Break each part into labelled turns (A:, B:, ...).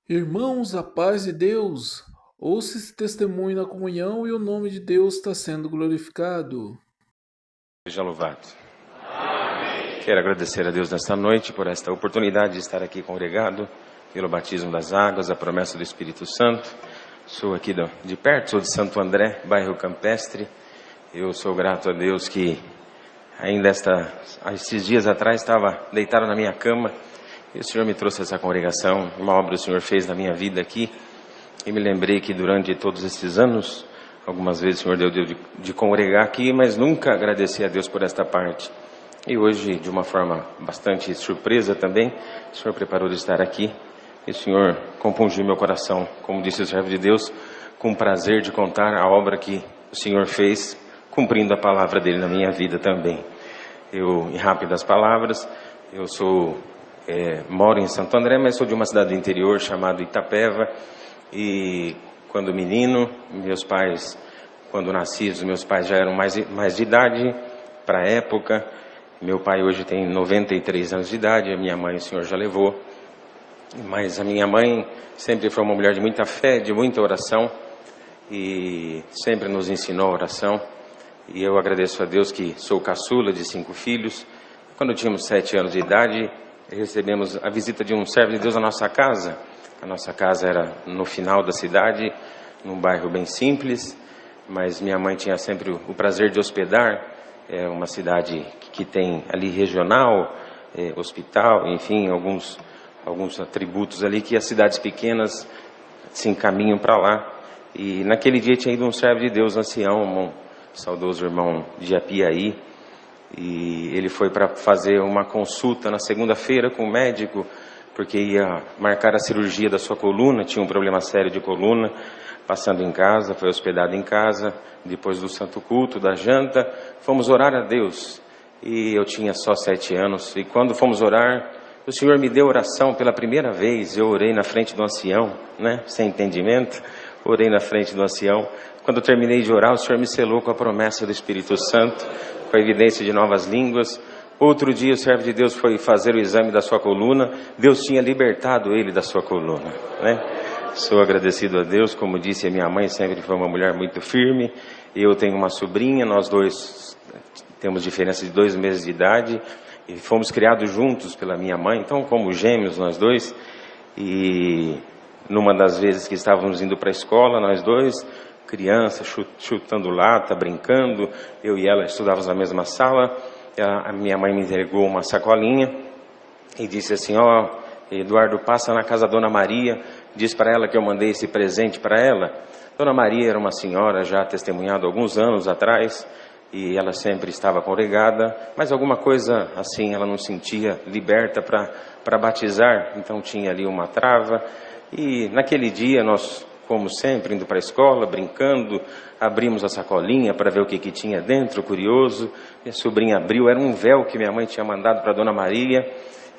A: Irmãos, a paz de Deus, ouça esse testemunho na comunhão e o nome de Deus está sendo glorificado.
B: Seja louvado. Quero agradecer a Deus nesta noite por esta oportunidade de estar aqui congregado pelo batismo das águas, a promessa do Espírito Santo. Sou aqui de perto, sou de Santo André, bairro Campestre. Eu sou grato a Deus que ainda esses dias atrás estava deitado na minha cama e o Senhor me trouxe essa congregação. Uma obra o Senhor fez na minha vida aqui e me lembrei que durante todos esses anos, algumas vezes o Senhor deu de congregar aqui, mas nunca agradeci a Deus por esta parte. E hoje, de uma forma bastante surpresa também, o Senhor preparou de estar aqui. E o Senhor compungiu meu coração, como disse o servo de Deus, com prazer de contar a obra que o Senhor fez, cumprindo a palavra dele na minha vida também. Eu, em rápidas palavras, eu moro em Santo André, mas sou de uma cidade do interior chamada Itapeva. E quando menino, meus pais, quando nasci, os meus pais já eram mais de idade para a época. Meu pai hoje tem 93 anos de idade, a minha mãe o Senhor já levou. Mas a minha mãe sempre foi uma mulher de muita fé, de muita oração, e sempre nos ensinou a oração. E eu agradeço a Deus que sou caçula de 5 filhos. Quando tínhamos 7 anos de idade, recebemos a visita de um servo de Deus na nossa casa. A nossa casa era no final da cidade, num bairro bem simples, mas minha mãe tinha sempre o prazer de hospedar. É uma cidade que tem ali regional, hospital, enfim, alguns atributos ali que as cidades pequenas se encaminham para lá. E naquele dia tinha ido um servo de Deus, ancião, um saudoso irmão de Apiaí, e ele foi para fazer uma consulta na segunda-feira com o médico, porque ia marcar a cirurgia da sua coluna, tinha um problema sério de coluna. Passando em casa, foi hospedado em casa, depois do santo culto, da janta, fomos orar a Deus. E eu tinha só 7 anos, e quando fomos orar, o Senhor me deu oração pela primeira vez. Eu orei na frente do ancião, sem entendimento, orei na frente do ancião. Quando eu terminei de orar, o Senhor me selou com a promessa do Espírito Santo, com a evidência de novas línguas. Outro dia o servo de Deus foi fazer o exame da sua coluna, Deus tinha libertado ele da sua coluna, Sou agradecido a Deus, como disse, a minha mãe sempre foi uma mulher muito firme. Eu tenho uma sobrinha, nós dois temos diferença de 2 meses de idade, e fomos criados juntos pela minha mãe, então como gêmeos nós dois. E numa das vezes que estávamos indo para a escola, nós dois, criança, chutando lata, brincando, eu e ela estudávamos na mesma sala, a minha mãe me entregou uma sacolinha e disse assim: Eduardo, passa na casa da Dona Maria, diz para ela que eu mandei esse presente para ela. Dona Maria era uma senhora já testemunhada alguns anos atrás, e ela sempre estava congregada, mas alguma coisa assim ela não sentia liberta para batizar, então tinha ali uma trava. E naquele dia nós, como sempre, indo para a escola, brincando, abrimos a sacolinha para ver o que tinha dentro, curioso. Minha sobrinha abriu, era um véu que minha mãe tinha mandado para Dona Maria,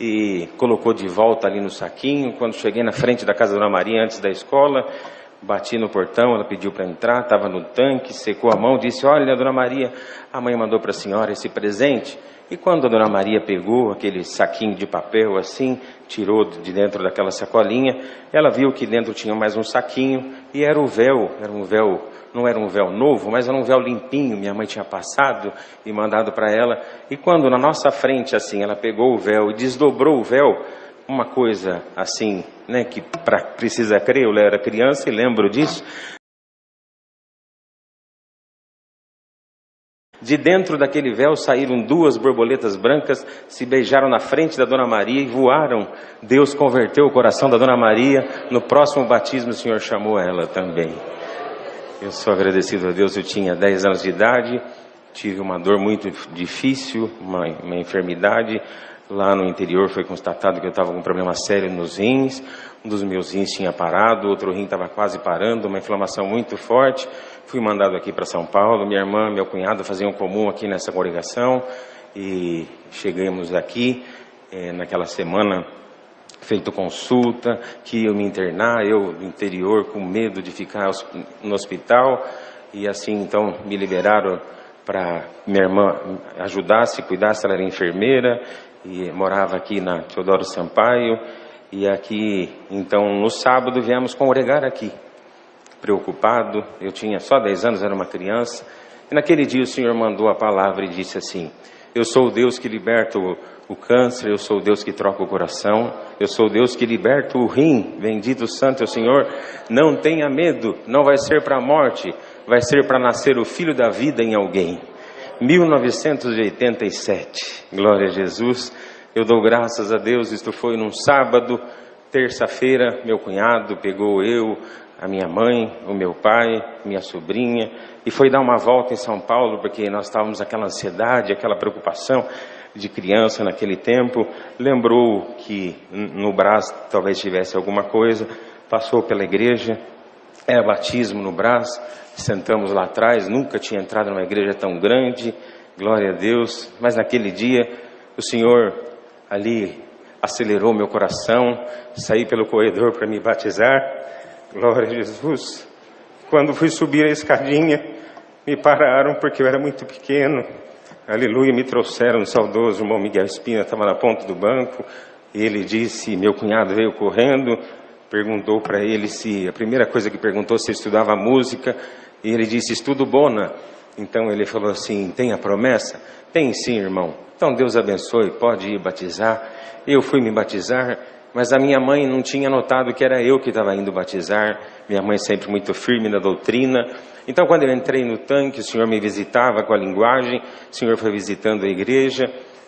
B: e colocou de volta ali no saquinho. Quando cheguei na frente da casa da Dona Maria, antes da escola, bati no portão, ela pediu para entrar, estava no tanque, secou a mão, disse: olha, Dona Maria, a mãe mandou para a senhora esse presente. E quando a Dona Maria pegou aquele saquinho de papel assim, tirou de dentro daquela sacolinha, ela viu que dentro tinha mais um saquinho, e era um véu, não era um véu novo, mas era um véu limpinho, minha mãe tinha passado e mandado para ela. E quando na nossa frente assim, ela pegou o véu e desdobrou o véu, uma coisa assim, que precisa crer, eu era criança e lembro disso. De dentro daquele véu saíram 2 borboletas brancas, se beijaram na frente da Dona Maria e voaram. Deus converteu o coração da Dona Maria. No próximo batismo o Senhor chamou ela também. Eu sou agradecido a Deus. Eu tinha 10 anos de idade, tive uma dor muito difícil, uma enfermidade. Lá no interior foi constatado que eu estava com um problema sério nos rins. Um dos meus rins tinha parado, o outro rim estava quase parando, uma inflamação muito forte. Fui mandado aqui para São Paulo. Minha irmã, meu cunhado faziam comum aqui nessa congregação, e chegamos aqui naquela semana, feito consulta, que eu me internar, eu no interior com medo de ficar no hospital, e assim então me liberaram para minha irmã ajudasse, cuidasse. Ela era enfermeira e morava aqui na Teodoro Sampaio, E aqui, então, no sábado viemos congregar aqui, preocupado. Eu tinha só 10 anos, era uma criança. E naquele dia o Senhor mandou a palavra e disse assim: eu sou o Deus que liberta o câncer, eu sou o Deus que troca o coração, eu sou o Deus que liberta o rim, bendito santo é o Senhor. Não tenha medo, não vai ser para a morte, vai ser para nascer o filho da vida em alguém. 1987, glória a Jesus. Eu dou graças a Deus, isto foi num sábado. Terça-feira, meu cunhado pegou eu, a minha mãe, o meu pai, minha sobrinha, e foi dar uma volta em São Paulo, porque nós estávamos aquela ansiedade, aquela preocupação de criança naquele tempo. Lembrou que no Brás talvez tivesse alguma coisa, passou pela igreja, era batismo no Brás, sentamos lá atrás, nunca tinha entrado numa igreja tão grande, glória a Deus, mas naquele dia o Senhor ali acelerou meu coração, saí pelo corredor para me batizar, glória a Jesus. Quando fui subir a escadinha, me pararam porque eu era muito pequeno, aleluia, me trouxeram o saudoso irmão Miguel Espina, estava na ponta do banco, e ele disse, meu cunhado veio correndo, perguntou para ele se, a primeira coisa que perguntou se estudava música, e ele disse, estudo bona. Então ele falou assim, tem a promessa? Tem sim, irmão. Então Deus abençoe, pode ir batizar. Eu fui me batizar, mas a minha mãe não tinha notado que era eu que estava indo batizar. Minha mãe sempre muito firme na doutrina. Então quando eu entrei no tanque, o Senhor me visitava com a linguagem, o Senhor foi visitando a igreja,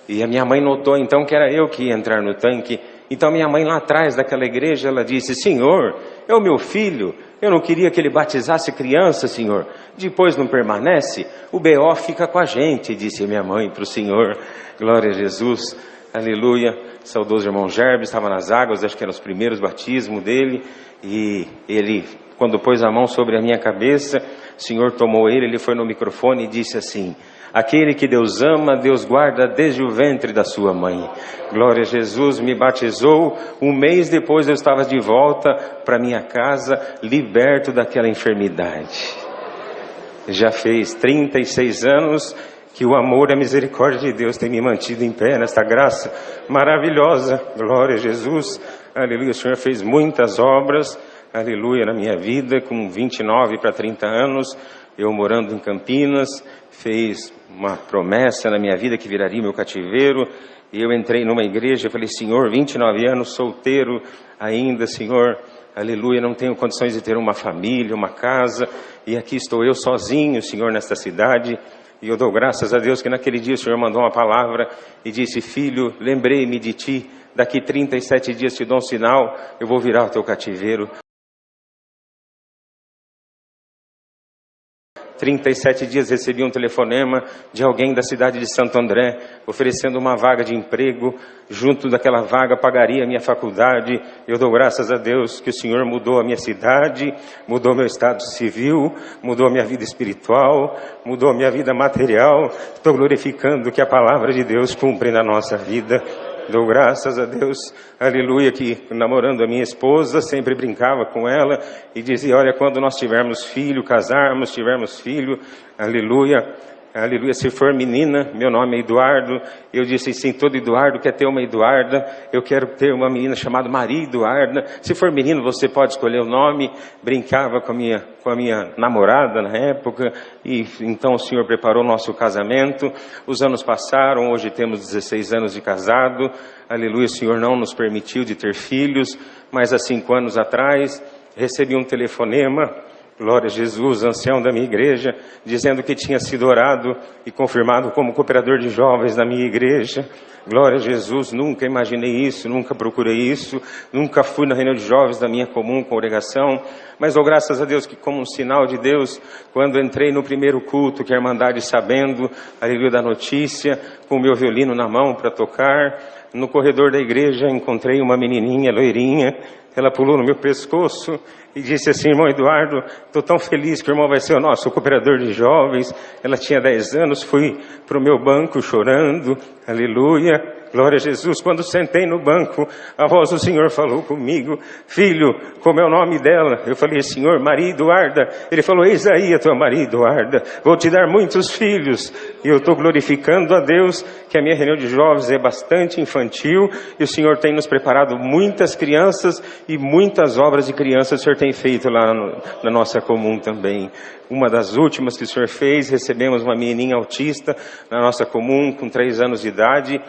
B: e a minha mãe notou então que era eu que ia entrar no tanque. Então minha mãe lá atrás daquela igreja, ela disse, Senhor, é o meu filho, eu não queria que ele batizasse criança, Senhor. Depois não permanece, o B.O. fica com a gente, disse minha mãe para o Senhor. Glória a Jesus, aleluia. Saudoso irmão Gerbe estava nas águas, acho que eram os primeiros batismos dele. E ele, quando pôs a mão sobre a minha cabeça, o Senhor tomou ele foi no microfone e disse assim, aquele que Deus ama, Deus guarda desde o ventre da sua mãe. Glória a Jesus, me batizou. Um mês depois eu estava de volta para minha casa, liberto daquela enfermidade. Já fez 36 anos que o amor e a misericórdia de Deus tem me mantido em pé nesta graça maravilhosa. Glória a Jesus, aleluia. O Senhor fez muitas obras, aleluia, na minha vida, com 29 para 30 anos, eu morando em Campinas, fez uma promessa na minha vida que viraria meu cativeiro, e eu entrei numa igreja e falei, Senhor, 29 anos, solteiro ainda, Senhor, aleluia, não tenho condições de ter uma família, uma casa, e aqui estou eu sozinho, Senhor, nesta cidade, e eu dou graças a Deus que naquele dia o Senhor mandou uma palavra e disse, filho, lembrei-me de ti, daqui 37 dias te dou um sinal, eu vou virar o teu cativeiro. 37 dias recebi um telefonema de alguém da cidade de Santo André, oferecendo uma vaga de emprego, junto daquela vaga pagaria a minha faculdade. Eu dou graças a Deus que o Senhor mudou a minha cidade, mudou meu estado civil, mudou a minha vida espiritual, mudou a minha vida material. Estou glorificando que a palavra de Deus cumpre na nossa vida. Dou graças a Deus, aleluia, que namorando a minha esposa, sempre brincava com ela e dizia, olha, quando nós tivermos filho, casarmos, tivermos filho, aleluia, aleluia, se for menina, meu nome é Eduardo. Eu disse, sim, todo Eduardo quer ter uma Eduarda, eu quero ter uma menina chamada Maria Eduarda. Se for menino, você pode escolher o nome. Brincava com a minha namorada na época, e então o Senhor preparou o nosso casamento. Os anos passaram, hoje temos 16 anos de casado, aleluia, o Senhor não nos permitiu de ter filhos, mas há 5 anos atrás, recebi um telefonema, glória a Jesus, ancião da minha igreja, dizendo que tinha sido orado e confirmado como cooperador de jovens na minha igreja. Glória a Jesus, nunca imaginei isso, nunca procurei isso, nunca fui na reunião de jovens da minha comum congregação, mas dou graças a Deus que, como um sinal de Deus, quando entrei no primeiro culto, que a Irmandade sabendo, aleluia, da notícia, com o meu violino na mão para tocar, no corredor da igreja encontrei uma menininha loirinha, ela pulou no meu pescoço e disse assim, irmão Eduardo, estou tão feliz que o irmão vai ser o nosso cooperador de jovens. Ela tinha 10 anos, fui para o meu banco chorando, aleluia, Glória a Jesus. Quando sentei no banco, a voz do Senhor falou comigo: filho, como é o nome dela? Eu falei: Senhor, Maria Eduarda. Ele falou: eis aí a tua Maria Eduarda, vou te dar muitos filhos. E eu estou glorificando a Deus que a minha reunião de jovens é bastante infantil e o Senhor tem nos preparado muitas crianças e muitas obras de crianças o Senhor tem feito lá na nossa comum também. Uma das últimas que o Senhor fez, recebemos uma menininha autista na nossa comum com 3 anos de idade.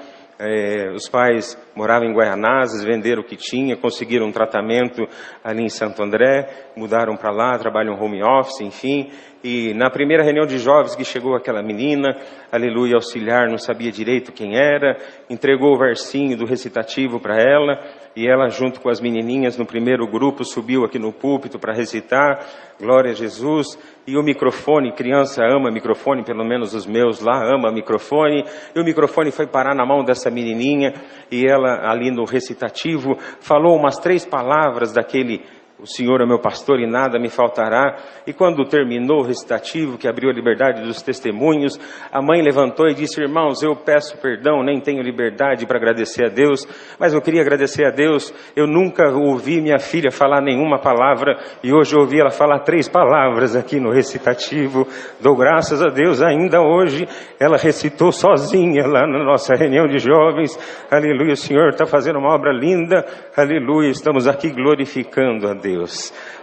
B: Os pais moravam em Guaianazes, venderam o que tinha, conseguiram um tratamento ali em Santo André, mudaram para lá, trabalham home office, enfim. E na primeira reunião de jovens que chegou aquela menina, aleluia, auxiliar, não sabia direito quem era, entregou o versinho do recitativo para ela, e ela junto com as menininhas no primeiro grupo subiu aqui no púlpito para recitar, glória a Jesus. E o microfone, criança ama microfone, pelo menos os meus lá ama microfone, e o microfone foi parar na mão dessa menininha, e ela ali no recitativo falou umas 3 palavras daquele: o Senhor é meu pastor e nada me faltará. E quando terminou o recitativo, que abriu a liberdade dos testemunhos, a mãe levantou e disse: irmãos, eu peço perdão, nem tenho liberdade para agradecer a Deus, mas eu queria agradecer a Deus. Eu nunca ouvi minha filha falar nenhuma palavra, e hoje eu ouvi ela falar 3 palavras aqui no recitativo. Dou graças a Deus, ainda hoje ela recitou sozinha lá na nossa reunião de jovens. Aleluia, o Senhor está fazendo uma obra linda, aleluia, estamos aqui glorificando a Deus.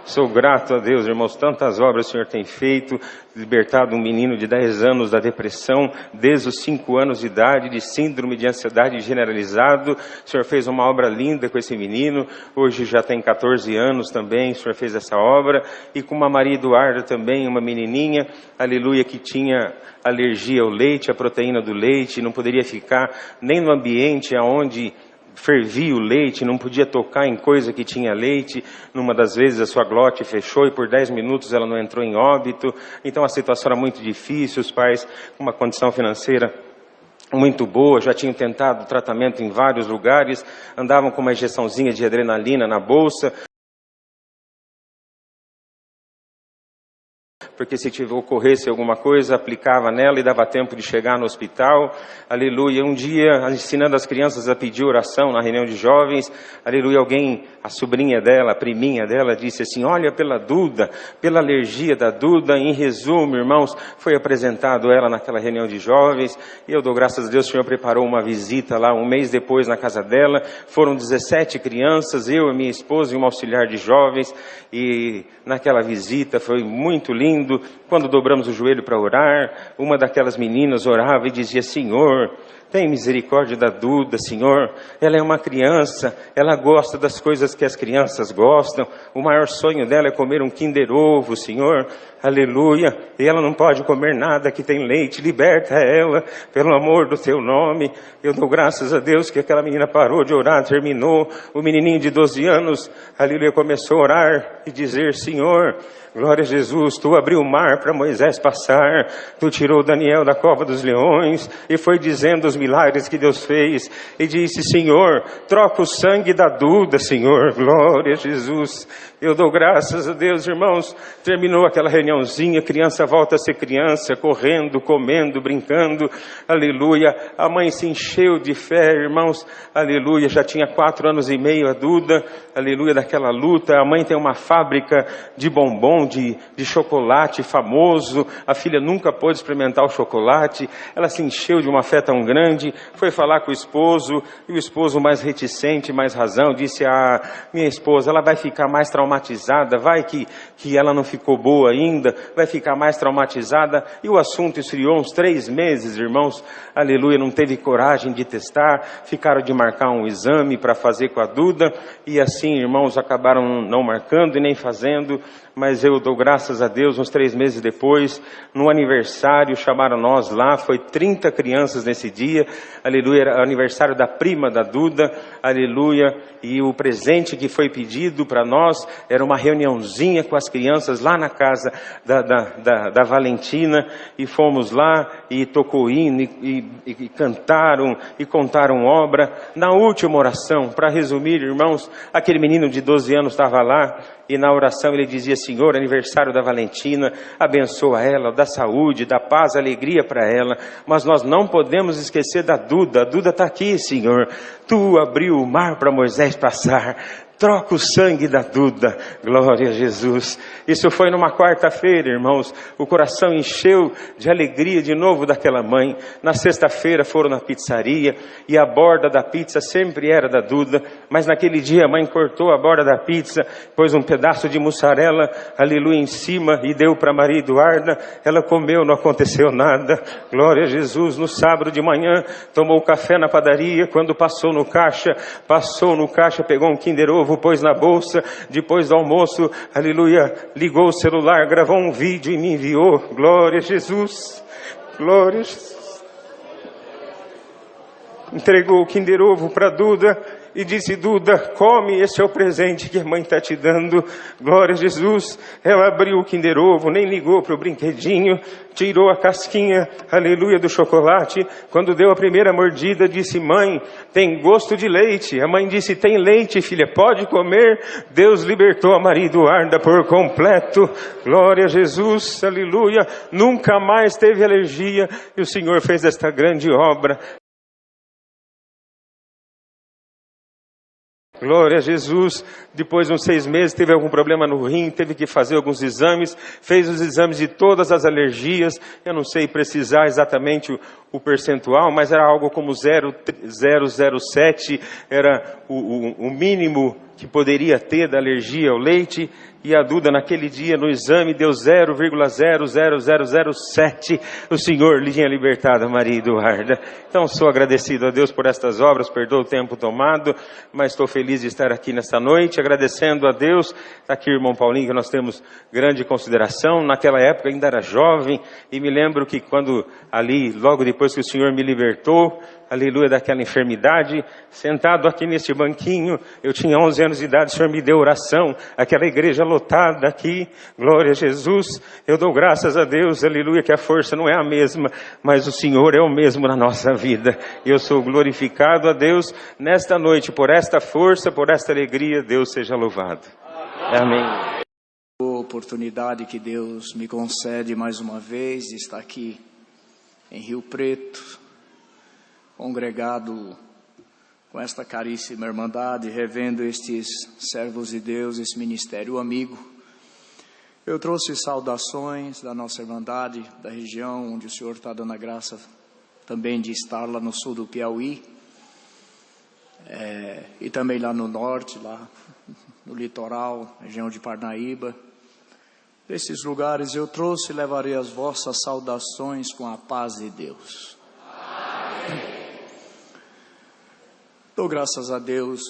B: Sou grato a Deus, irmãos, tantas obras o Senhor tem feito, libertado um menino de 10 anos da depressão, desde os 5 anos de idade, de síndrome de ansiedade generalizado. O Senhor fez uma obra linda com esse menino, hoje já tem 14 anos também, o Senhor fez essa obra, e com uma Maria Eduarda também, uma menininha, aleluia, que tinha alergia ao leite, à proteína do leite, não poderia ficar nem no ambiente onde fervia o leite, não podia tocar em coisa que tinha leite. Numa das vezes a sua glote fechou e por 10 minutos ela não entrou em óbito. Então a situação era muito difícil, os pais com uma condição financeira muito boa, já tinham tentado tratamento em vários lugares, andavam com uma injeçãozinha de adrenalina na bolsa, porque se ocorresse alguma coisa, aplicava nela e dava tempo de chegar no hospital, aleluia. Um dia, ensinando as crianças a pedir oração na reunião de jovens, aleluia, alguém, a sobrinha dela, a priminha dela, disse assim: olha pela Duda, pela alergia da Duda. Em resumo, irmãos, foi apresentado ela naquela reunião de jovens, e eu dou graças a Deus, o Senhor preparou uma visita lá, um mês depois na casa dela, foram 17 crianças, eu e minha esposa e uma auxiliar de jovens, e naquela visita foi muito lindo. Quando dobramos o joelho para orar, uma daquelas meninas orava e dizia: Senhor, tem misericórdia da Duda, Senhor, ela é uma criança, ela gosta das coisas que as crianças gostam, o maior sonho dela é comer um Kinder Ovo, Senhor, aleluia, e ela não pode comer nada que tem leite, liberta ela, pelo amor do teu nome. Eu dou graças a Deus que aquela menina parou de orar, terminou, o menininho de 12 anos, aleluia, começou a orar e dizer: Senhor, glória a Jesus, tu abriu o mar para Moisés passar, tu tirou Daniel da cova dos leões, e foi dizendo os milagres que Deus fez, e disse: Senhor, troca o sangue da Duda, Senhor, glória a Jesus. Eu dou graças a Deus, irmãos. Terminou aquela reuniãozinha, criança volta a ser criança, correndo, comendo, brincando, aleluia. A mãe se encheu de fé, irmãos, aleluia. Já tinha 4 anos e meio a Duda, aleluia, daquela luta. A mãe tem uma fábrica de bombom, de chocolate famoso. A filha nunca pôde experimentar o chocolate. Ela se encheu de uma fé tão grande, foi falar com o esposo, e o esposo, mais reticente, mais razão, disse: minha esposa, ela vai ficar mais traumatizada, vai que ela não ficou boa ainda, vai ficar mais traumatizada. E o assunto esfriou uns 3 meses, irmãos, aleluia, não teve coragem de testar, ficaram de marcar um exame para fazer com a Duda, e assim, irmãos, acabaram não marcando e nem fazendo. Mas eu dou graças a Deus, uns 3 meses depois, no aniversário, chamaram nós lá, foi 30 crianças nesse dia, aleluia, era aniversário da prima da Duda, aleluia, e o presente que foi pedido para nós era uma reuniãozinha com as crianças lá na casa da Valentina, e fomos lá, e tocou hino, e cantaram, e contaram obra. Na última oração, para resumir, irmãos, aquele menino de 12 anos estava lá, e na oração ele dizia: Senhor, aniversário da Valentina, abençoa ela, dá saúde, dá paz, alegria para ela, mas nós não podemos esquecer esquecer da Duda. A Duda está aqui, Senhor. Tu abriu o mar para Moisés passar. Troca o sangue da Duda, glória a Jesus. Isso foi numa quarta-feira, irmãos. O coração encheu de alegria de novo daquela mãe. Na sexta-feira foram na pizzaria e a borda da pizza sempre era da Duda. Mas naquele dia a mãe cortou a borda da pizza, pôs um pedaço de mussarela, aleluia, em cima e deu para Maria Eduarda. Ela comeu, não aconteceu nada. Glória a Jesus. No sábado de manhã tomou café na padaria. Quando passou no caixa, pegou um Kinder Ovo, pôs na bolsa. Depois do almoço, aleluia, ligou o celular, gravou um vídeo e me enviou. Glória a Jesus, glória a Jesus. Entregou o Kinder Ovo para Duda e disse: Duda, come, esse é o presente que a mãe está te dando. Glória a Jesus. Ela abriu o Kinder Ovo, nem ligou para o brinquedinho, tirou a casquinha, aleluia, do chocolate. Quando deu a primeira mordida, disse: mãe, tem gosto de leite. A mãe disse: tem leite, filha, pode comer. Deus libertou a Maria Eduarda por completo. Glória a Jesus, aleluia. Nunca mais teve alergia e o Senhor fez esta grande obra. Glória a Jesus. Depois de uns 6 meses teve algum problema no rim, teve que fazer alguns exames, fez os exames de todas as alergias. Eu não sei precisar exatamente o percentual, mas era algo como 0,007, era o mínimo que poderia ter da alergia ao leite. E a Duda naquele dia no exame deu 0,00007. O Senhor lhe tinha libertado a Maria Eduarda. Então sou agradecido a Deus por estas obras, perdoa o tempo tomado, mas estou feliz de estar aqui nesta noite, agradecendo a Deus. Está aqui o irmão Paulinho, que nós temos grande consideração. Naquela época ainda era jovem, e me lembro que quando ali, logo depois que o Senhor me libertou, aleluia, daquela enfermidade, sentado aqui neste banquinho, eu tinha 11 anos de idade, o Senhor me deu oração, aquela igreja lotada aqui, glória a Jesus. Eu dou graças a Deus, aleluia, que a força não é a mesma, mas o Senhor é o mesmo na nossa vida. E eu sou glorificado a Deus nesta noite, por esta força, por esta alegria. Deus seja louvado. Amém.
C: A oportunidade que Deus me concede mais uma vez de estar aqui em Rio Preto, congregado com esta caríssima irmandade, revendo estes servos de Deus, esse ministério amigo. Eu trouxe saudações da nossa irmandade, da região onde o Senhor está dando a graça também de estar lá no sul do Piauí, e também lá no norte, lá no litoral, região de Parnaíba. Desses lugares eu trouxe e levarei as vossas saudações com a paz de Deus. Dou graças a Deus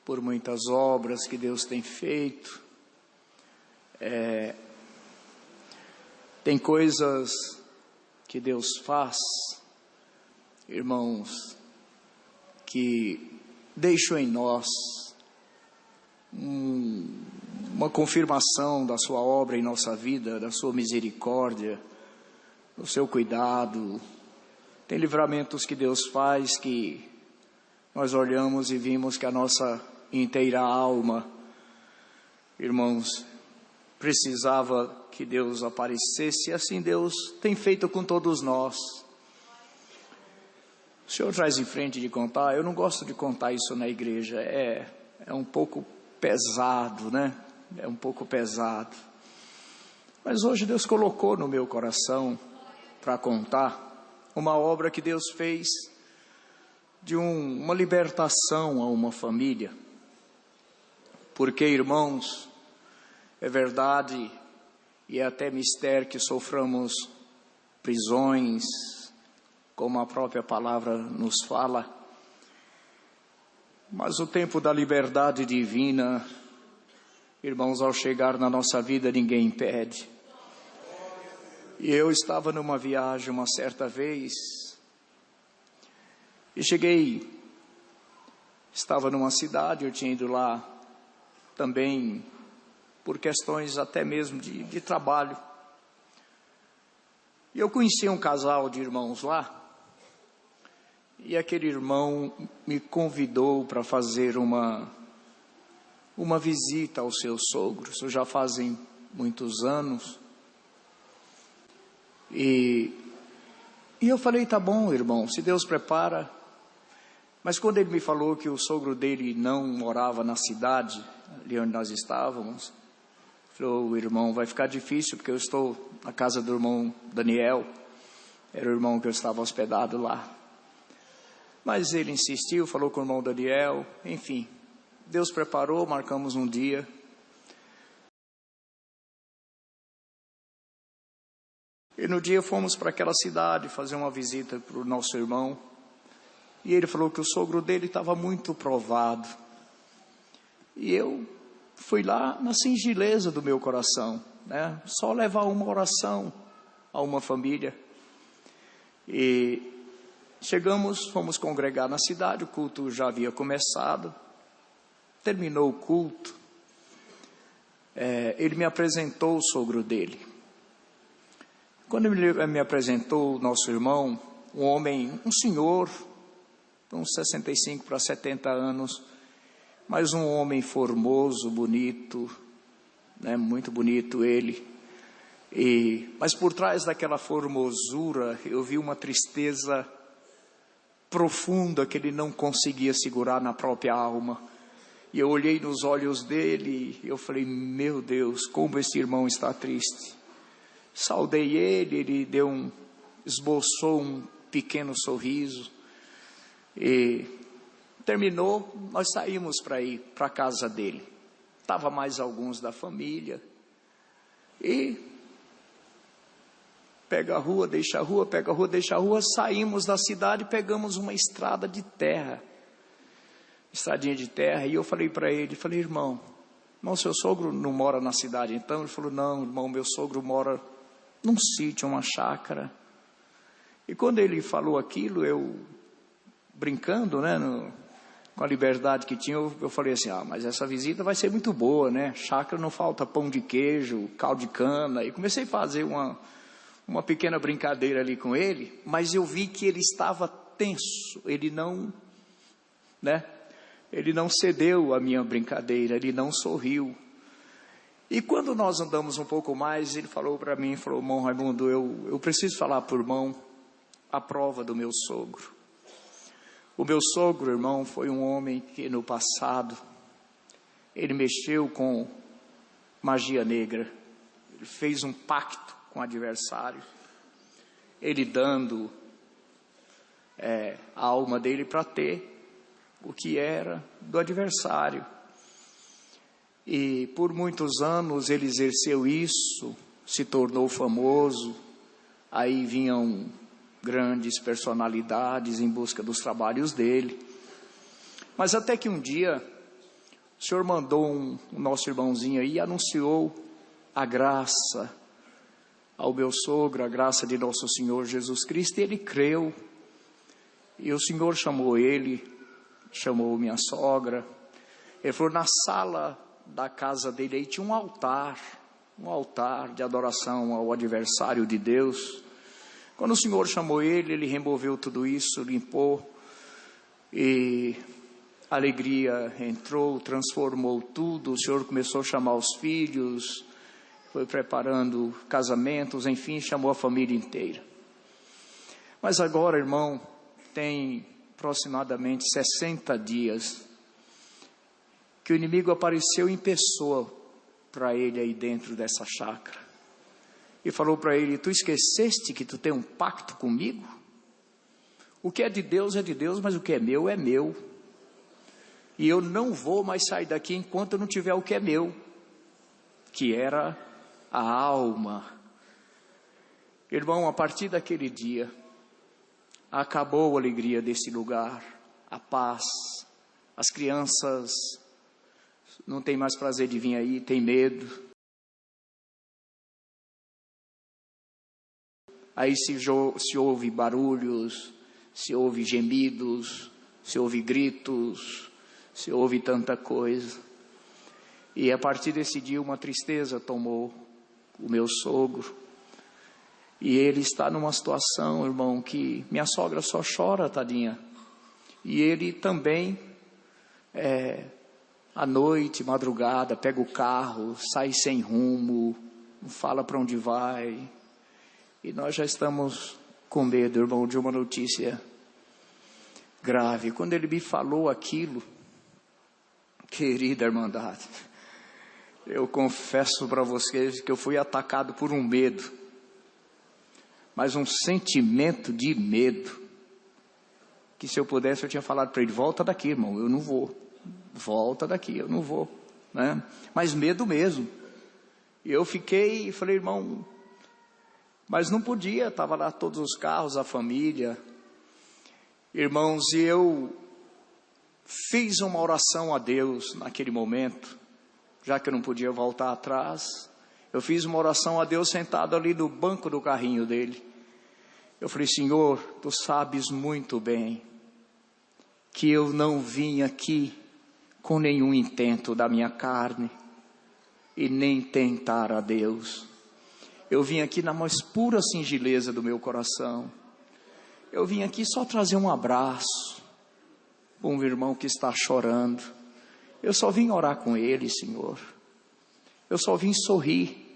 C: por muitas obras que Deus tem feito. Tem coisas que Deus faz, irmãos, que deixam em nós uma confirmação da sua obra em nossa vida, da sua misericórdia, do seu cuidado. Tem livramentos que Deus faz que nós olhamos e vimos que a nossa inteira alma, irmãos, precisava que Deus aparecesse, e assim Deus tem feito com todos nós. O Senhor traz em frente de contar, eu não gosto de contar isso na igreja, é um pouco pesado, né? É um pouco pesado. Mas hoje Deus colocou no meu coração para contar uma obra que Deus fez de uma libertação a uma família. Porque, irmãos, é verdade e é até mistério que soframos prisões, como a própria palavra nos fala. Mas o tempo da liberdade divina, irmãos, ao chegar na nossa vida, ninguém impede. E eu estava numa viagem uma certa vez, e estava numa cidade, eu tinha ido lá também por questões até mesmo de trabalho. E eu conheci um casal de irmãos lá, e aquele irmão me convidou para fazer uma visita aos seus sogros. Isso já fazem muitos anos. E E eu falei, tá bom, irmão, se Deus prepara. Mas quando ele me falou que o sogro dele não morava na cidade, ali onde nós estávamos, falou, irmão, vai ficar difícil, porque eu estou na casa do irmão Daniel, era o irmão que eu estava hospedado lá. Mas ele insistiu, falou com o irmão Daniel, enfim, Deus preparou, marcamos um dia. E no dia fomos para aquela cidade fazer uma visita para o nosso irmão. E ele falou que o sogro dele estava muito provado. E eu fui lá na singeleza do meu coração, né? Só levar uma oração a uma família. E chegamos, fomos congregar na cidade, o culto já havia começado. Terminou o culto, ele me apresentou o sogro dele. Quando ele me apresentou o nosso irmão, um homem, um senhor, uns 65 para 70 anos, mas um homem formoso, bonito, né, muito bonito ele. Mas por trás daquela formosura, eu vi uma tristeza profunda que ele não conseguia segurar na própria alma. E eu olhei nos olhos dele e eu falei, meu Deus, como esse irmão está triste. Saudei ele esboçou um pequeno sorriso. E terminou, nós saímos para ir para a casa dele. Estava mais alguns da família. E pega a rua, deixa a rua, pega a rua, deixa a rua. Saímos da cidade e pegamos uma estrada de terra. Estradinha de terra. E eu falei para ele, irmão, seu sogro não mora na cidade então? Ele falou, não, irmão, meu sogro mora num sítio, uma chácara. E quando ele falou aquilo, eu, brincando, né, com a liberdade que tinha, eu falei assim, mas essa visita vai ser muito boa, né? Chácara não falta pão de queijo, caldo de cana. E comecei a fazer uma pequena brincadeira ali com ele, mas eu vi que ele estava tenso, ele não cedeu à minha brincadeira, ele não sorriu. E quando nós andamos um pouco mais, ele falou para mim, irmão Raimundo, eu preciso falar para o irmão a prova do meu sogro. O meu sogro, irmão, foi um homem que no passado, ele mexeu com magia negra, ele fez um pacto com o adversário, ele dando a alma dele para ter o que era do adversário. E por muitos anos ele exerceu isso, se tornou famoso, aí vinham grandes personalidades em busca dos trabalhos dele. Mas até que um dia, o Senhor mandou o nosso irmãozinho aí e anunciou a graça ao meu sogro, a graça de nosso Senhor Jesus Cristo, e ele creu. E o Senhor chamou ele, chamou minha sogra. Ele falou, na sala da casa dele aí tinha um altar de adoração ao adversário de Deus. Quando o Senhor chamou ele removeu tudo isso, limpou, e a alegria entrou, transformou tudo. O Senhor começou a chamar os filhos, foi preparando casamentos, enfim, chamou a família inteira. Mas agora, irmão, tem aproximadamente 60 dias que o inimigo apareceu em pessoa para ele aí dentro dessa chácara e falou para ele, tu esqueceste que tu tem um pacto comigo? O que é de Deus, mas o que é meu, e eu não vou mais sair daqui enquanto eu não tiver o que é meu, que era a alma. Irmão, a partir daquele dia acabou a alegria desse lugar, a paz. As crianças não têm mais prazer de vir aí, tem medo. Aí se ouve barulhos, se ouve gemidos, se ouve gritos, se ouve tanta coisa. E a partir desse dia uma tristeza tomou o meu sogro. E ele está numa situação, irmão, que minha sogra só chora, tadinha. E ele também, à noite, madrugada, pega o carro, sai sem rumo, não fala para onde vai. E nós já estamos com medo, irmão, de uma notícia grave. Quando ele me falou aquilo, querida irmandade, eu confesso para vocês que eu fui atacado por um medo, mas um sentimento de medo, que se eu pudesse eu tinha falado para ele, volta daqui, irmão, eu não vou, volta daqui, eu não vou, né? Mas medo mesmo. E eu fiquei e falei, irmão, mas não podia, estava lá todos os carros, a família, irmãos, e eu fiz uma oração a Deus naquele momento, já que eu não podia voltar atrás. Eu fiz uma oração a Deus sentado ali no banco do carrinho dele. Eu falei, Senhor, tu sabes muito bem que eu não vim aqui com nenhum intento da minha carne e nem tentar a Deus. Eu vim aqui na mais pura singeleza do meu coração. Eu vim aqui só trazer um abraço para um irmão que está chorando. Eu só vim orar com ele, Senhor. Eu só vim sorrir.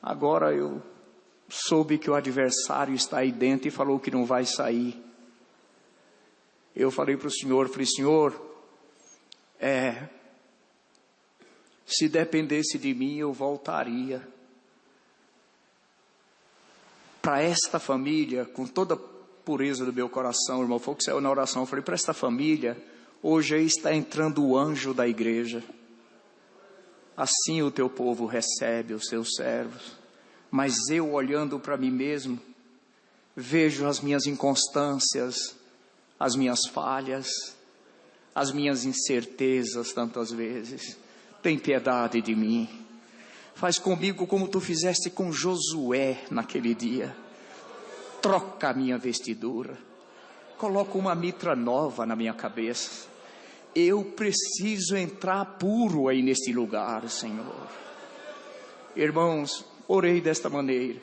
C: Agora eu soube que o adversário está aí dentro e falou que não vai sair. Eu falei para o Senhor, Senhor, se dependesse de mim eu voltaria para esta família, com toda a pureza do meu coração, irmão, foi o que saiu na oração. Eu falei, para esta família, hoje aí está entrando o anjo da igreja. Assim o teu povo recebe os seus servos. Mas eu, olhando para mim mesmo, vejo as minhas inconstâncias, as minhas falhas, as minhas incertezas tantas vezes. Tem piedade de mim. Faz comigo como tu fizeste com Josué naquele dia. Troca a minha vestidura. Coloca uma mitra nova na minha cabeça. Eu preciso entrar puro aí neste lugar, Senhor. Irmãos, orei desta maneira.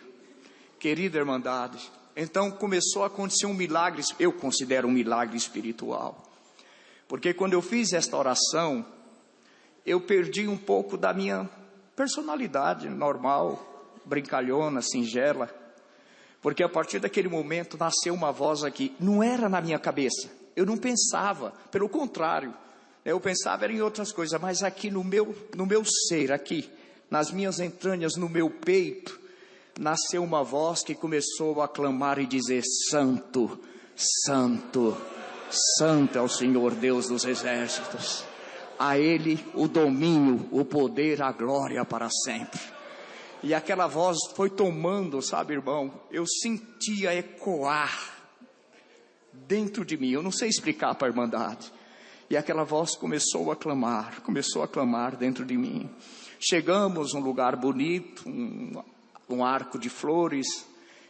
C: Querida irmandade, então começou a acontecer um milagre, eu considero um milagre espiritual. Porque quando eu fiz esta oração, eu perdi um pouco da minha personalidade normal, brincalhona, singela. Porque a partir daquele momento nasceu uma voz aqui, não era na minha cabeça, eu não pensava, pelo contrário, eu pensava era em outras coisas, mas aqui no meu ser, aqui, nas minhas entranhas, no meu peito, nasceu uma voz que começou a clamar e dizer, Santo, Santo, Santo é o Senhor Deus dos exércitos, a Ele o domínio, o poder, a glória para sempre. E aquela voz foi tomando, sabe, irmão, eu sentia ecoar dentro de mim, eu não sei explicar para a irmandade. E aquela voz começou a clamar dentro de mim. Chegamos num lugar bonito, um arco de flores,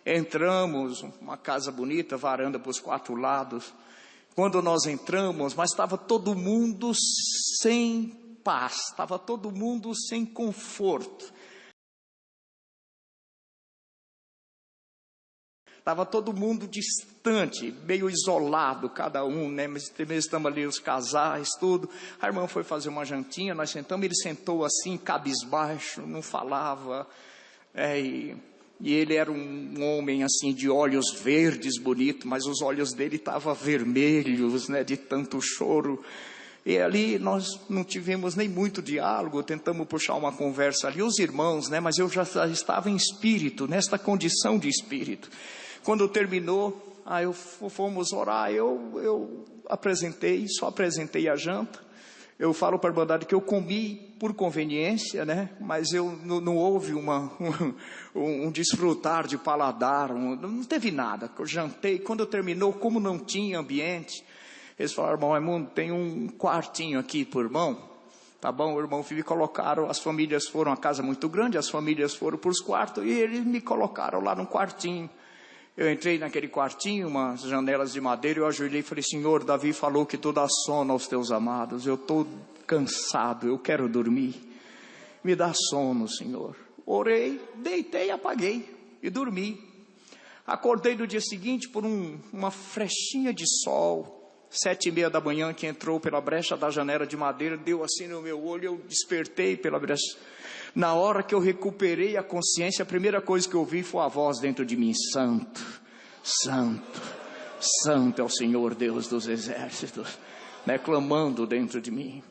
C: entramos, uma casa bonita, varanda para os 4 lados. Quando nós entramos, mas estava todo mundo sem paz, estava todo mundo sem conforto. Estava todo mundo distante, meio isolado, cada um, né? Mas estamos ali os casais, tudo. A irmã foi fazer uma jantinha, nós sentamos, ele sentou assim, cabisbaixo, não falava. E ele era um homem assim, de olhos verdes, bonito, mas os olhos dele estavam vermelhos, né? De tanto choro. E ali nós não tivemos nem muito diálogo, tentamos puxar uma conversa ali, os irmãos, né? Mas eu já estava em espírito, nesta condição de espírito. Quando terminou, fomos orar, eu só apresentei a janta. Eu falo para a irmandade que eu comi por conveniência, né? Mas não houve um desfrutar de paladar, não teve nada. Eu jantei, quando terminou, como não tinha ambiente, eles falaram, irmão Raimundo, tem um quartinho aqui por irmão. Tá bom, o irmão Felipe colocaram, as famílias foram, a casa muito grande, as famílias foram para os quartos, e eles me colocaram lá num quartinho. Eu entrei naquele quartinho, umas janelas de madeira, eu ajoelhei e falei, Senhor, Davi falou que tu dá sono aos teus amados, eu estou cansado, eu quero dormir, me dá sono, Senhor. Orei, deitei, apaguei e dormi. Acordei no dia seguinte por uma frechinha de sol, 7:30 da manhã, que entrou pela brecha da janela de madeira, deu assim no meu olho, eu despertei pela brecha. Na hora que eu recuperei a consciência, a primeira coisa que eu ouvi foi a voz dentro de mim: Santo, Santo, Santo é o Senhor Deus dos exércitos, né, clamando dentro de mim.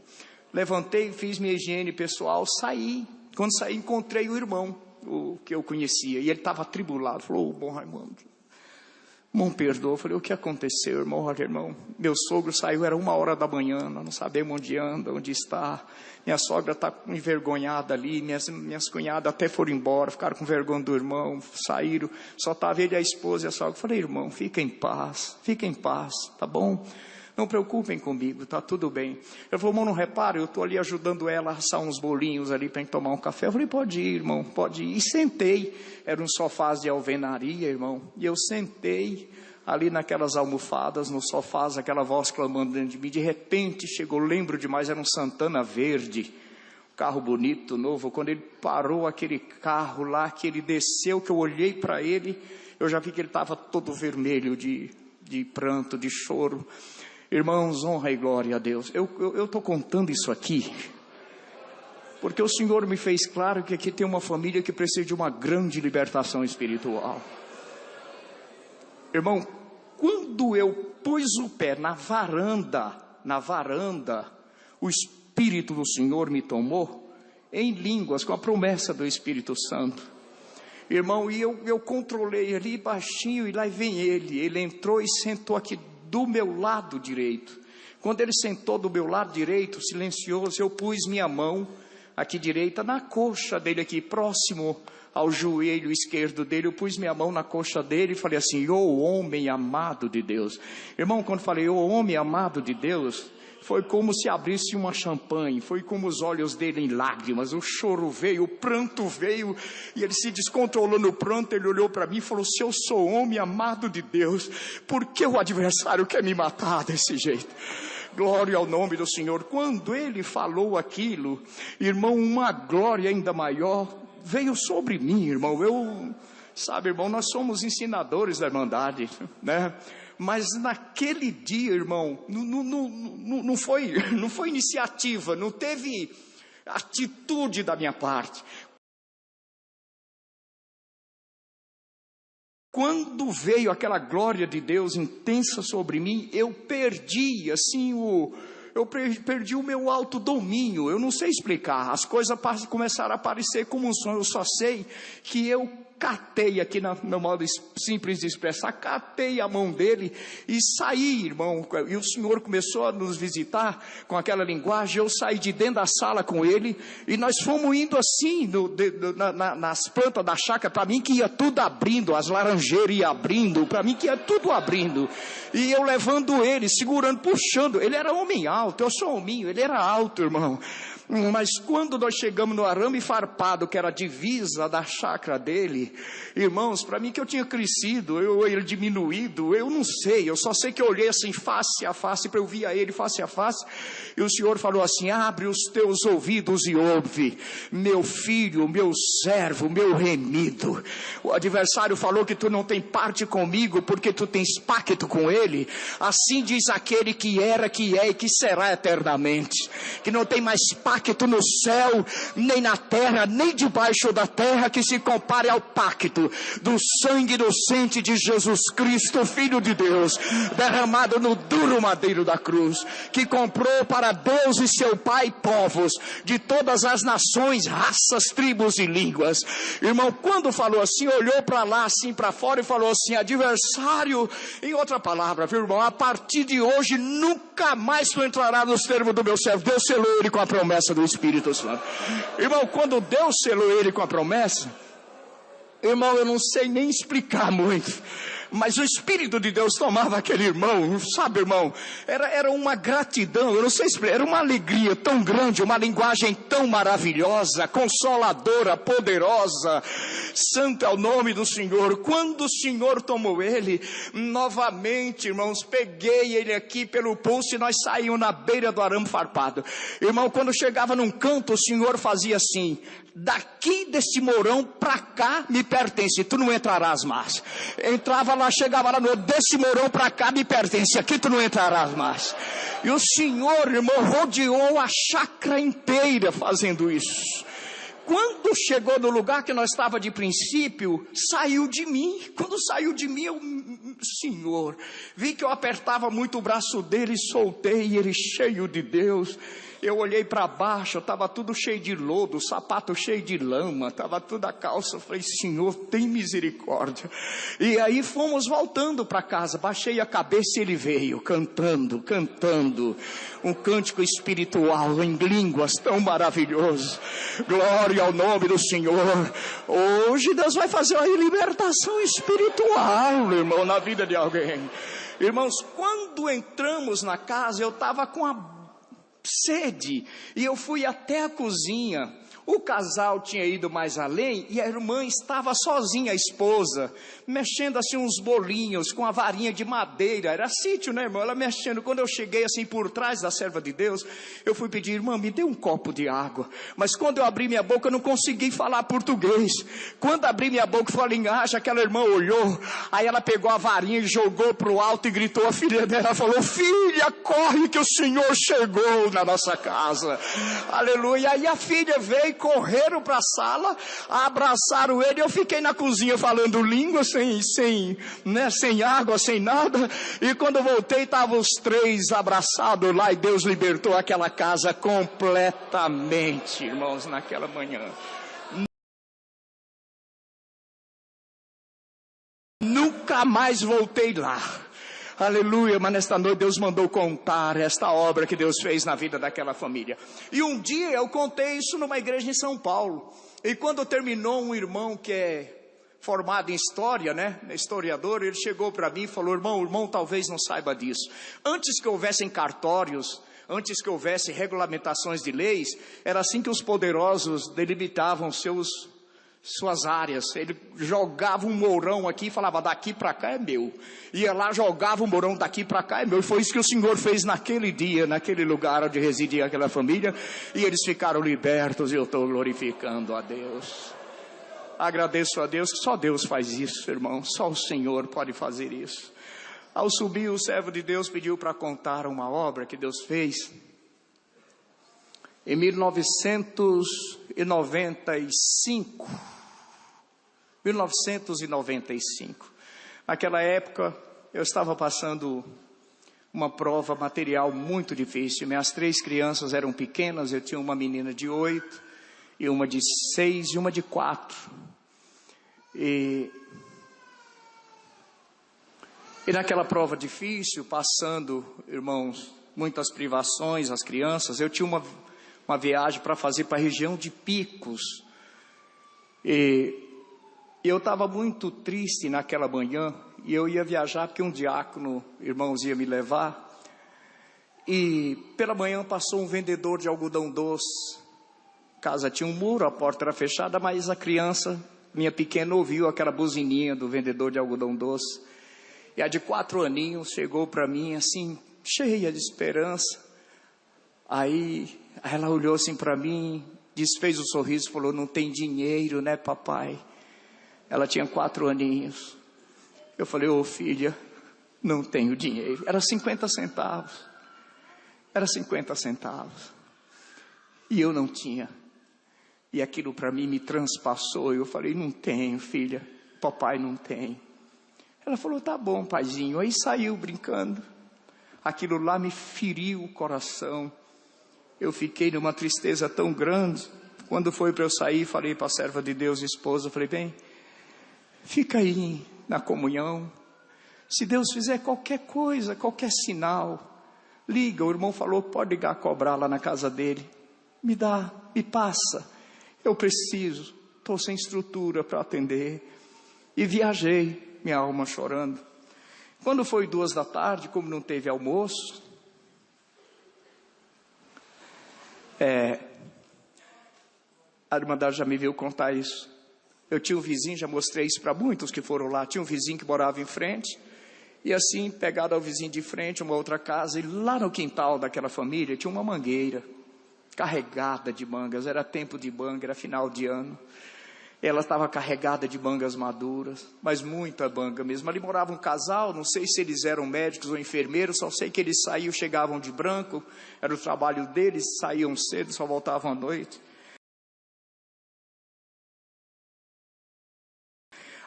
C: Levantei, fiz minha higiene pessoal, saí. Quando saí, encontrei o irmão, o que eu conhecia, e ele estava atribulado. Falou: bom Raimundo, irmão, perdoa. Eu falei: o que aconteceu, irmão? Olha, irmão, meu sogro saiu, era 1h da manhã, nós não sabemos onde anda, onde está. Minha sogra está envergonhada ali, minhas cunhadas até foram embora, ficaram com vergonha do irmão, saíram, só estava ele, a esposa e a sogra. Eu falei: irmão, fica em paz, tá bom? Não preocupem comigo, tá tudo bem. Ele falou: irmão, não repara, eu estou ali ajudando ela a assar uns bolinhos ali para a gente tomar um café. Eu falei: pode ir, irmão, pode ir. E sentei, era um sofás de alvenaria, irmão, e eu sentei ali naquelas almofadas, nos sofás, aquela voz clamando dentro de mim. De repente chegou, lembro demais, era um Santana verde, um carro bonito, novo. Quando ele parou aquele carro lá, que ele desceu, que eu olhei para ele, eu já vi que ele estava todo vermelho de pranto, de choro. Irmãos, honra e glória a Deus. Eu estou contando isso aqui porque o Senhor me fez claro que aqui tem uma família que precisa de uma grande libertação espiritual. Irmão, quando eu pus o pé na varanda, o Espírito do Senhor me tomou em línguas, com a promessa do Espírito Santo. Irmão, e eu controlei ali baixinho, e lá vem ele entrou e sentou aqui do meu lado direito. Quando ele sentou do meu lado direito, silencioso, eu pus minha mão aqui direita na coxa dele, aqui próximo ao joelho esquerdo dele. Eu pus minha mão na coxa dele e falei assim: ô homem amado de Deus. Irmão, quando falei ô homem amado de Deus, foi como se abrisse uma champanhe, foi como os olhos dele em lágrimas, o choro veio, o pranto veio, e ele se descontrolou no pranto. Ele olhou para mim e falou: se eu sou homem amado de Deus, por que o adversário quer me matar desse jeito? Glória ao nome do Senhor. Quando ele falou aquilo, irmão, uma glória ainda maior veio sobre mim, irmão. Sabe, irmão, nós somos ensinadores da Irmandade, né? Mas naquele dia, irmão, não foi iniciativa, não teve atitude da minha parte. Quando veio aquela glória de Deus intensa sobre mim, eu perdi assim perdi o meu autodomínio. Eu não sei explicar, as coisas começaram a aparecer como um sonho. Eu só sei que eu catei aqui no modo simples de expressar, catei a mão dele e saí, irmão. E o Senhor começou a nos visitar com aquela linguagem. Eu saí de dentro da sala com ele e nós fomos indo assim nas plantas da chácara. Para mim que ia tudo abrindo, as laranjeiras iam abrindo, para mim que ia tudo abrindo, e eu levando ele, segurando, puxando. Ele era homem alto, eu sou hominho, ele era alto, irmão. Mas quando nós chegamos no arame farpado, que era a divisa da chácara dele, irmãos, para mim que eu tinha crescido, ele diminuído, eu não sei, eu só sei que eu olhei assim face a face, para eu ver a ele face a face, e o Senhor falou assim: abre os teus ouvidos e ouve, meu filho, meu servo, meu remido. O adversário falou que tu não tem parte comigo, porque tu tens pacto com ele. Assim diz aquele que era, que é e que será eternamente, que não tem mais pacto no céu, nem na terra, nem debaixo da terra, que se compare ao pacto do sangue inocente de Jesus Cristo, Filho de Deus, derramado no duro madeiro da cruz, que comprou para Deus e seu Pai povos de todas as nações, raças, tribos e línguas. Irmão, quando falou assim, olhou para lá, assim para fora, e falou assim: adversário, em outra palavra, viu, irmão, a partir de hoje nunca mais tu entrará nos termos do meu servo. Deus selou ele com a promessa do Espírito Santo. Irmão, quando Deus selou ele com a promessa, irmão, eu não sei nem explicar muito, mas o Espírito de Deus tomava aquele irmão, sabe, irmão, era uma gratidão, eu não sei explicar, era uma alegria tão grande, uma linguagem tão maravilhosa, consoladora, poderosa. Santo é o nome do Senhor. Quando o Senhor tomou ele, novamente, irmãos, peguei ele aqui pelo pulso e nós saímos na beira do arame farpado. Irmão, quando chegava num canto, o Senhor fazia assim: daqui desse morão para cá me pertence, tu não entrarás mais. Entrava lá, chegava lá no desse morão para cá me pertence, aqui tu não entrarás mais. E o Senhor, irmão, rodeou a chácara inteira fazendo isso. Quando chegou no lugar que nós estava de princípio, saiu de mim. Quando saiu de mim, eu, Senhor, vi que eu apertava muito o braço dele e soltei, e ele cheio de Deus. Eu olhei para baixo, estava tudo cheio de lodo, o sapato cheio de lama, estava toda a calça. Eu falei, Senhor, tem misericórdia. E aí fomos voltando para casa, baixei a cabeça e ele veio cantando, um cântico espiritual em línguas tão maravilhoso. Glória ao nome do Senhor. Hoje Deus vai fazer uma libertação espiritual, irmão, na vida de alguém. Irmãos, quando entramos na casa, eu estava com a sede, e eu fui até a cozinha. O casal tinha ido mais além, e a irmã estava sozinha, a esposa, mexendo assim uns bolinhos, com a varinha de madeira, era sítio, né, irmão, ela mexendo. Quando eu cheguei assim por trás da serva de Deus, eu fui pedir, irmã, me dê um copo de água. Mas quando eu abri minha boca, eu não consegui falar português. Quando abri minha boca e falei linguagem, aquela irmã olhou, aí ela pegou a varinha e jogou para o alto e gritou, a filha dela falou, filha, corre que o Senhor chegou na nossa casa. Aleluia. Aí a filha veio, correram para a sala, abraçaram ele. Eu fiquei na cozinha falando língua, sem água, sem nada. E quando eu voltei, estavam os três abraçados lá, e Deus libertou aquela casa completamente, irmãos, naquela manhã. Nunca mais voltei lá. Aleluia, mas nesta noite Deus mandou contar esta obra que Deus fez na vida daquela família. E um dia eu contei isso numa igreja em São Paulo. E quando terminou, um irmão que é formado em história, né, historiador, ele chegou para mim e falou, irmão, talvez não saiba disso. Antes que houvessem cartórios, antes que houvesse regulamentações de leis, era assim que os poderosos delimitavam suas áreas. Ele jogava um mourão aqui e falava, daqui para cá é meu. Ia lá, jogava um mourão, daqui para cá é meu. E foi isso que o Senhor fez naquele dia, naquele lugar onde residia aquela família, e eles ficaram libertos. E eu estou glorificando a Deus, agradeço a Deus, que só Deus faz isso, irmão, só o Senhor pode fazer isso. Ao subir, o servo de Deus pediu para contar uma obra que Deus fez em 1995. Naquela época, eu estava passando uma prova material muito difícil. Minhas 3 crianças eram pequenas, eu tinha uma menina de 8, e uma de 6 e uma de 4. E naquela prova difícil, passando, irmãos, muitas privações, as crianças, eu tinha uma viagem para fazer para a região de Picos. E eu estava muito triste naquela manhã, e eu ia viajar porque um diácono, irmãos, ia me levar. E pela manhã passou um vendedor de algodão doce. A casa tinha um muro, a porta era fechada, mas a criança, minha pequena, ouviu aquela buzininha do vendedor de algodão doce. E a de 4 aninhos chegou para mim assim, cheia de esperança. Aí ela olhou assim para mim, desfez o sorriso e falou, não tem dinheiro, né, papai? Ela tinha 4 aninhos. Eu falei, ô filha, não tenho dinheiro. Era 50 centavos. Era 50 centavos. E eu não tinha. E aquilo para mim me transpassou. Eu falei, não tenho, filha. Papai não tem. Ela falou, tá bom, paizinho. Aí saiu brincando. Aquilo lá me feriu o coração. Eu fiquei numa tristeza tão grande. Quando foi para eu sair, falei para a serva de Deus, esposa, falei, bem, fica aí na comunhão. Se Deus fizer qualquer coisa, qualquer sinal, liga. O irmão falou, pode ligar, cobrar lá na casa dele. Me dá, me passa. Eu preciso, estou sem estrutura para atender. E viajei, minha alma chorando. Quando foi 2 da tarde, como não teve almoço, a Irmandade já me viu contar isso. Eu tinha um vizinho, já mostrei isso para muitos que foram lá. Tinha um vizinho que morava em frente. E assim, pegado ao vizinho de frente, uma outra casa. E lá no quintal daquela família, tinha uma mangueira carregada de mangas. Era tempo de manga, era final de ano. Ela estava carregada de mangas maduras, mas muita manga mesmo. Ali morava um casal, não sei se eles eram médicos ou enfermeiros, só sei que eles saíam, chegavam de branco, era o trabalho deles, saíam cedo, só voltavam à noite.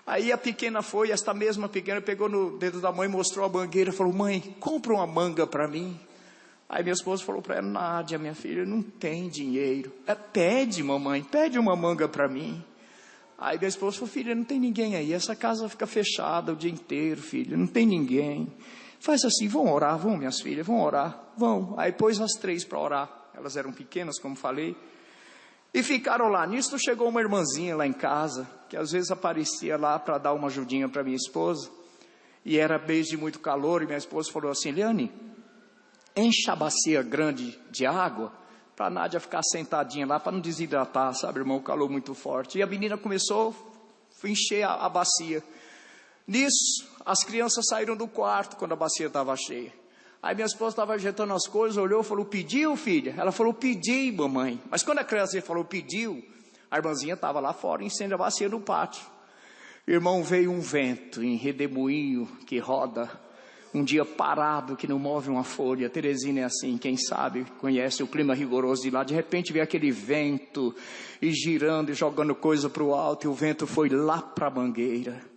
C: Aí a pequena foi, esta mesma pequena pegou no dedo da mãe, mostrou a mangueira, falou: mãe, compra uma manga para mim. Aí minha esposa falou para ela: Nádia, minha filha, não tem dinheiro. Pede, mamãe, pede uma manga para mim. Aí minha esposa falou: filha, não tem ninguém aí, essa casa fica fechada o dia inteiro, filha, não tem ninguém. Faz assim, vão orar, vão minhas filhas, vão orar, vão. Aí pôs as 3 para orar, elas eram pequenas, como falei, e ficaram lá. Nisso chegou uma irmãzinha lá em casa, que às vezes aparecia lá para dar uma ajudinha para minha esposa, e era mês de muito calor, e minha esposa falou assim: Eliane, enche a bacia grande de água, para a Nádia ficar sentadinha lá, para não desidratar, sabe, irmão, o calor muito forte. E a menina começou a encher a bacia. Nisso, as crianças saíram do quarto, quando a bacia estava cheia. Aí minha esposa estava ajeitando as coisas, olhou e falou: pediu, filha? Ela falou: pedi, mamãe. Mas quando a criança falou pediu, a irmãzinha estava lá fora, incende a bacia no pátio. Irmão, veio um vento em redemoinho que roda, um dia parado que não move uma folha. Teresina é assim, quem sabe conhece o clima rigoroso de lá. De repente veio aquele vento e girando e jogando coisa para o alto, e o vento foi lá para a mangueira.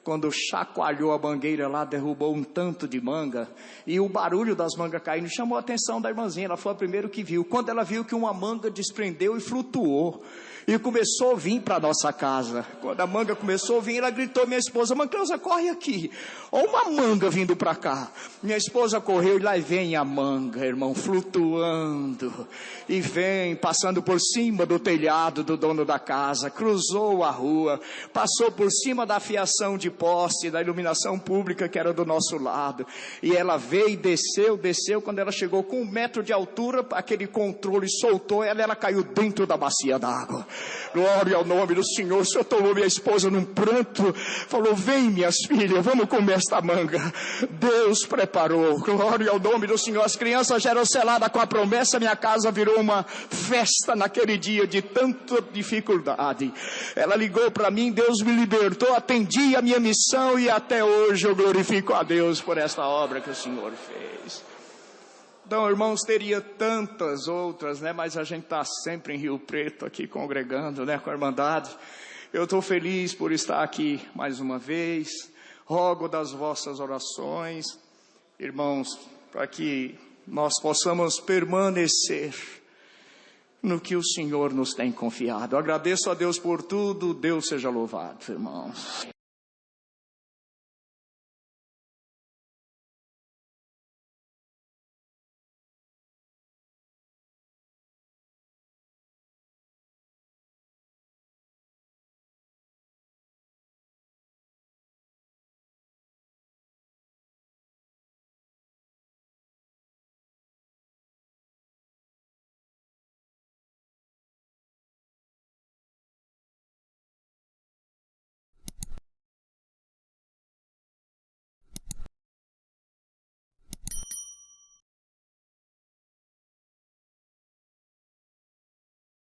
C: Quando chacoalhou a mangueira lá, derrubou um tanto de manga, e o barulho das mangas caindo chamou a atenção da irmãzinha. Ela foi a primeira que viu. Quando ela viu que uma manga desprendeu e flutuou, e começou a vir para a nossa casa. Quando a manga começou a vir, ela gritou: minha esposa: Mancleusa, corre aqui, olha uma manga vindo para cá. Minha esposa correu, e lá vem a manga, irmão, flutuando, e vem passando por cima do telhado do dono da casa, cruzou a rua, passou por cima da fiação de poste da iluminação pública que era do nosso lado, e ela veio e desceu. Quando ela chegou com 1 metro de altura, aquele controle soltou ela caiu dentro da bacia d'água. Glória ao nome do Senhor. O Senhor tomou minha esposa num pranto, falou: vem minhas filhas, vamos comer esta manga. Deus preparou, glória ao nome do Senhor. As crianças já eram seladas com a promessa. Minha casa virou uma festa naquele dia de tanta dificuldade. Ela ligou para mim, Deus me libertou, atendi a minha missão, e até hoje eu glorifico a Deus por esta obra que o Senhor fez. Então, irmãos, teria tantas outras, né? Mas a gente está sempre em Rio Preto aqui congregando, né? Com a Irmandade. Eu estou feliz por estar aqui mais uma vez. Rogo das vossas orações, irmãos, para que nós possamos permanecer no que o Senhor nos tem confiado. Eu agradeço a Deus por tudo. Deus seja louvado, irmãos.